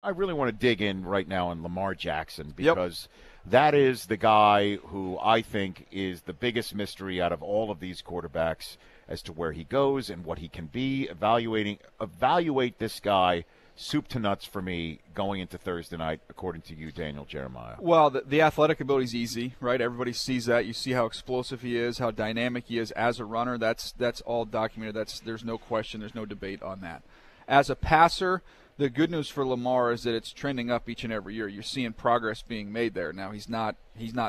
I really want to dig in right now on Lamar Jackson Yep. because that is the guy who I think is the biggest mystery out of all of these quarterbacks as to where he goes and what he can be. Evaluate this guy soup to nuts for me going into Thursday night, according to you, Daniel Jeremiah. Well, the athletic ability is easy, right? Everybody sees that. You see how explosive he is, how dynamic he is as a runner. That's all documented. There's no question. There's no debate on that. As a passer, the good news for Lamar is that it's trending up each and every year. You're seeing progress being made there. Now he's not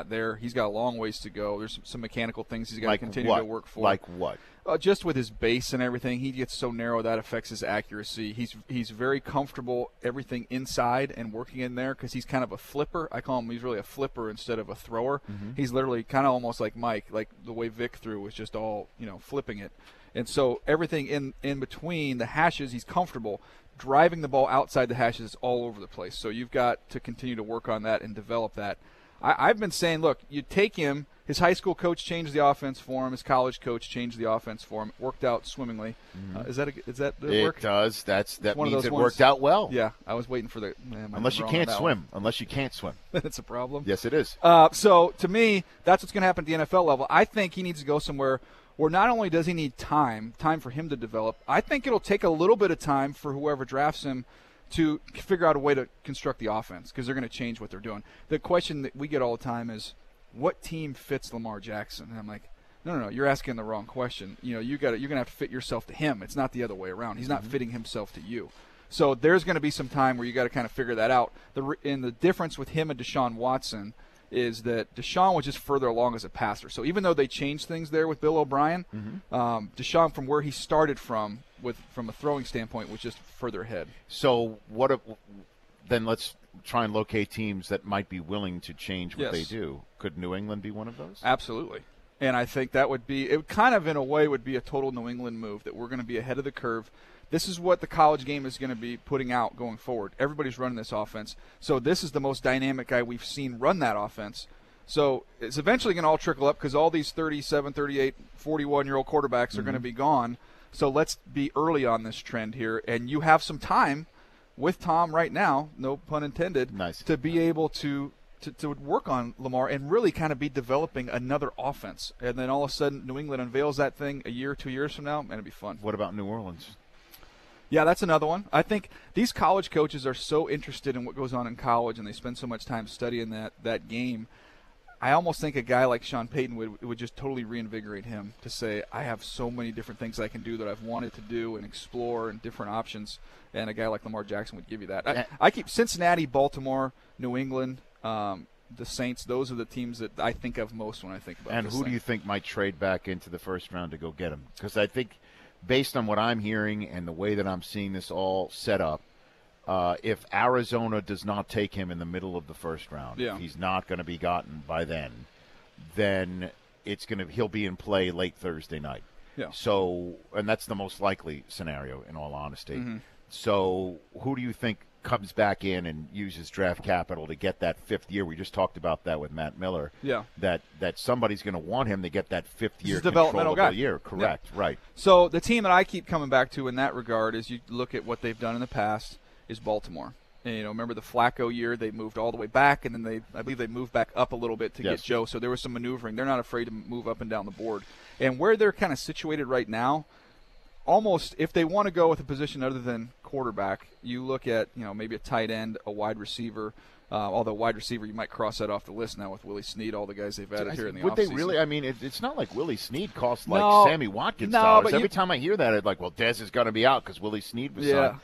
there. He's got a long ways to go. There's some mechanical things he's got to continue to work for. Like what? Just with his base and everything, he gets so narrow that affects his accuracy. He's very comfortable everything inside and working in there because he's kind of a flipper. I call him, he's really a flipper instead of a thrower. Mm-hmm. He's literally kind of almost like Mike, like the way Vic threw was just all, flipping it. And so everything in between the hashes, he's comfortable. Driving the ball outside the hashes is all over the place. So you've got to continue to work on that and develop that. I've been saying, look, you take him. His high school coach changed the offense for him. His college coach changed the offense for him. It worked out swimmingly. Mm-hmm. Is that it work? It does. That means it ones. Worked out well. Yeah, I was waiting for the. Unless you can't swim. Unless you can't swim. That's a problem. Yes, it is. So to me, that's what's going to happen at the NFL level. I think he needs to go somewhere where not only does he need time for him to develop, I think it'll take a little bit of time for whoever drafts him to figure out a way to construct the offense because they're going to change what they're doing. The question that we get all the time is, what team fits Lamar Jackson? And I'm like, no, you're asking the wrong question. You're going to have to fit yourself to him. It's not the other way around. He's not fitting himself to you. So there's going to be some time where you got to kind of figure that out. And the difference with him and Deshaun Watson is that Deshaun was just further along as a passer. So even though they changed things there with Bill O'Brien, Deshaun from where he started from a throwing standpoint was just further ahead. So then let's try and locate teams that might be willing to change what they do. Could New England be one of those? Absolutely. And I think that would be – it kind of in a way would be a total New England move, that we're going to be ahead of the curve. This is what the college game is going to be putting out going forward. Everybody's running this offense. So this is the most dynamic guy we've seen run that offense. So it's eventually going to all trickle up because all these 37, 38, 41-year-old quarterbacks are going to be gone. So let's be early on this trend here. And you have some time with Tom right now, no pun intended, to be able to work on Lamar and really kind of be developing another offense. And then all of a sudden New England unveils that thing a year, 2 years from now, and it'd be fun. What about New Orleans? Yeah, that's another one. I think these college coaches are so interested in what goes on in college, and they spend so much time studying that game. I almost think a guy like Sean Payton would just totally reinvigorate him to say, I have so many different things I can do that I've wanted to do and explore and different options, and a guy like Lamar Jackson would give you that. I keep Cincinnati, Baltimore, New England, the Saints. Those are the teams that I think of most when I think about this. And who do you think might trade back into the first round to go get him? Because I think based on what I'm hearing and the way that I'm seeing this all set up, if Arizona does not take him in the middle of the first round, if he's not going to be gotten by then he'll be in play late Thursday night. Yeah. So, and that's the most likely scenario, in all honesty. Mm-hmm. So, who do you think comes back in and uses draft capital to get that fifth year? We just talked about that with Matt Miller. Yeah. That somebody's going to want him to get that fifth year developmental guy. Year. Correct. Yeah. Right. So the team that I keep coming back to in that regard is you look at what they've done in the past is Baltimore. And, remember the Flacco year, they moved all the way back, and then I believe they moved back up a little bit to get Joe. So there was some maneuvering. They're not afraid to move up and down the board. And where they're kind of situated right now, almost if they want to go with a position other than quarterback, you look at maybe a tight end, a wide receiver. Although wide receiver, you might cross that off the list now with Willie Snead, all the guys they've added here in the offseason. Would they really? I mean, it's not like Willie Snead costs like Sammy Watkins dollars. Every time I hear that, it's like, well, Dez is going to be out because Willie Snead was signed.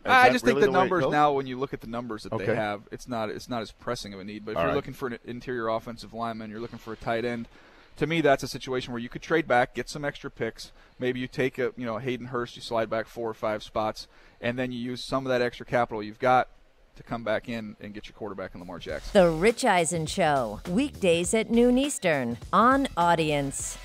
I just think the numbers now, when you look at the numbers that they have, it's not as pressing of a need. But if you're looking for an interior offensive lineman, you're looking for a tight end, to me that's a situation where you could trade back, get some extra picks. Maybe you take a Hayden Hurst, you slide back 4 or 5 spots, and then you use some of that extra capital you've got to come back in and get your quarterback in Lamar Jackson. The Rich Eisen Show, weekdays at noon Eastern on Audience.